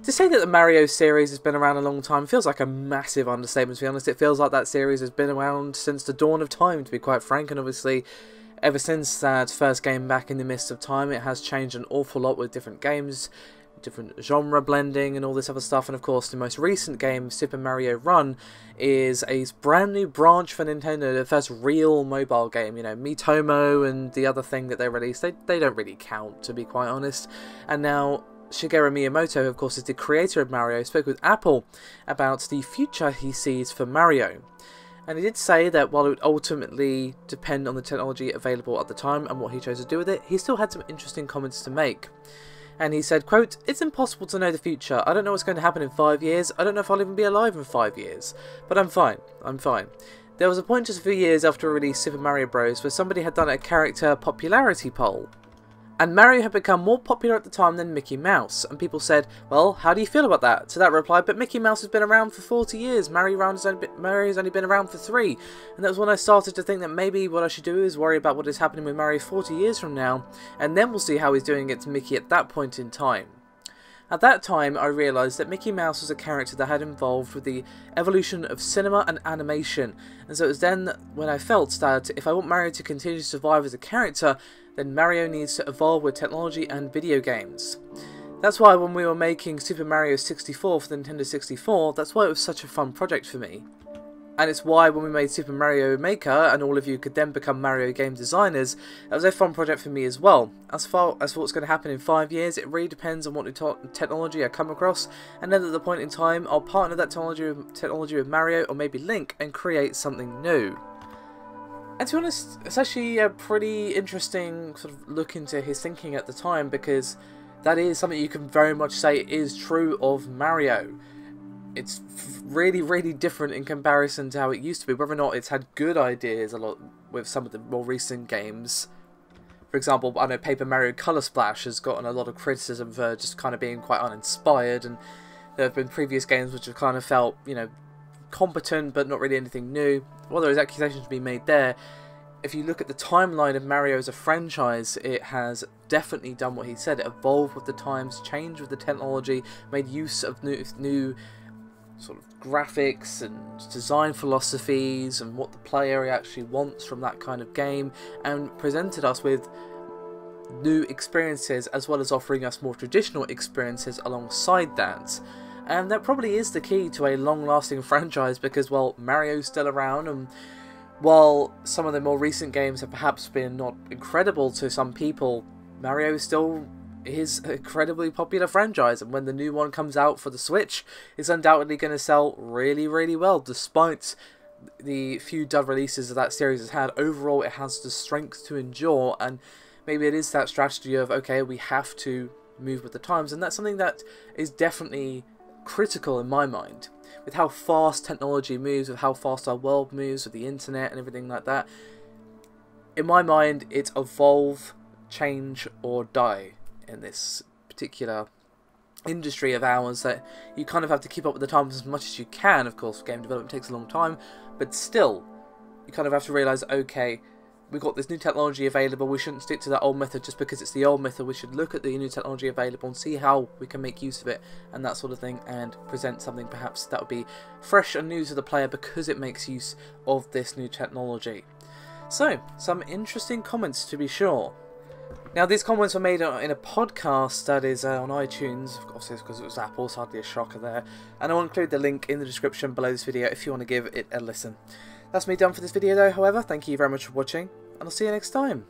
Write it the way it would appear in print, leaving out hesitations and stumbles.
To say that the Mario series has been around a long time feels like a massive understatement, to be honest. It feels like that series has been around since the dawn of time, to be quite frank, and obviously ever since that first game back in the Mist of Time, it has changed an awful lot with different games, different genre blending and all this other stuff. And of course the most recent game, Super Mario Run, is a brand new branch for Nintendo, the first real mobile game. You know, Miitomo and the other thing that they released, they don't really count, to be quite honest. And now Shigeru Miyamoto, of course, is the creator of Mario, spoke with Apple about the future he sees for Mario. And he did say that while it would ultimately depend on the technology available at the time and what he chose to do with it, he still had some interesting comments to make. And he said, quote, "It's impossible to know the future. I don't know what's going to happen in 5 years. I don't know if I'll even be alive in 5 years. But I'm fine. I'm fine. There was a point just a few years after I released Super Mario Bros. Where somebody had done a character popularity poll. And Mario had become more popular at the time than Mickey Mouse. And people said, well, how do you feel about that? To that replied, but Mickey Mouse has been around for 40 years. Mario's only been around for 3. And that was when I started to think that maybe what I should do is worry about what is happening with Mario 40 years from now. And then we'll see how he's doing against Mickey at that point in time. At that time, I realised that Mickey Mouse was a character that had involved with the evolution of cinema and animation. And so it was then when I felt that if I want Mario to continue to survive as a character, then Mario needs to evolve with technology and video games. That's why when we were making Super Mario 64 for the Nintendo 64, that's why it was such a fun project for me. And it's why when we made Super Mario Maker, and all of you could then become Mario game designers, that was a fun project for me as well. As far as what's going to happen in 5 years, it really depends on what new technology I come across, and then at the point in time, I'll partner that technology with Mario, or maybe Link, and create something new. And to be honest, it's actually a pretty interesting sort of look into his thinking at the time, because that is something you can very much say is true of Mario. It's really, really different in comparison to how it used to be. Whether or not it's had good ideas a lot with some of the more recent games. For example, I know Paper Mario Color Splash has gotten a lot of criticism for just kind of being quite uninspired, and there have been previous games which have kind of felt, you know, competent but not really anything new. While there is accusations to be made there, if you look at the timeline of Mario as a franchise, it has definitely done what he said. It evolved with the times, changed with the technology, made use of new sort of graphics and design philosophies and what the player actually wants from that kind of game, and presented us with new experiences as well as offering us more traditional experiences alongside that. And that probably is the key to a long-lasting franchise, because, well, Mario's still around, and while some of the more recent games have perhaps been not incredible to some people, Mario still is an incredibly popular franchise, and when the new one comes out for the Switch, it's undoubtedly going to sell really, really well, despite the few dud releases that that series has had. Overall, it has the strength to endure, and maybe it is that strategy of, okay, we have to move with the times, and that's something that is definitely critical in my mind. With how fast technology moves, with how fast our world moves, with the internet and everything like that, in my mind, it's evolve, change, or die in this particular industry of ours, that you kind of have to keep up with the times as much as you can. Of course, game development takes a long time, but still, you kind of have to realise, okay, we've got this new technology available, we shouldn't stick to that old method just because it's the old method. We should look at the new technology available and see how we can make use of it and that sort of thing, and present something perhaps that would be fresh and new to the player because it makes use of this new technology. So, some interesting comments to be sure. Now, these comments were made in a podcast that is on iTunes, obviously because it was Apple, so hardly a shocker there, and I'll include the link in the description below this video if you want to give it a listen. That's me done for this video though, however. Thank you very much for watching, and I'll see you next time.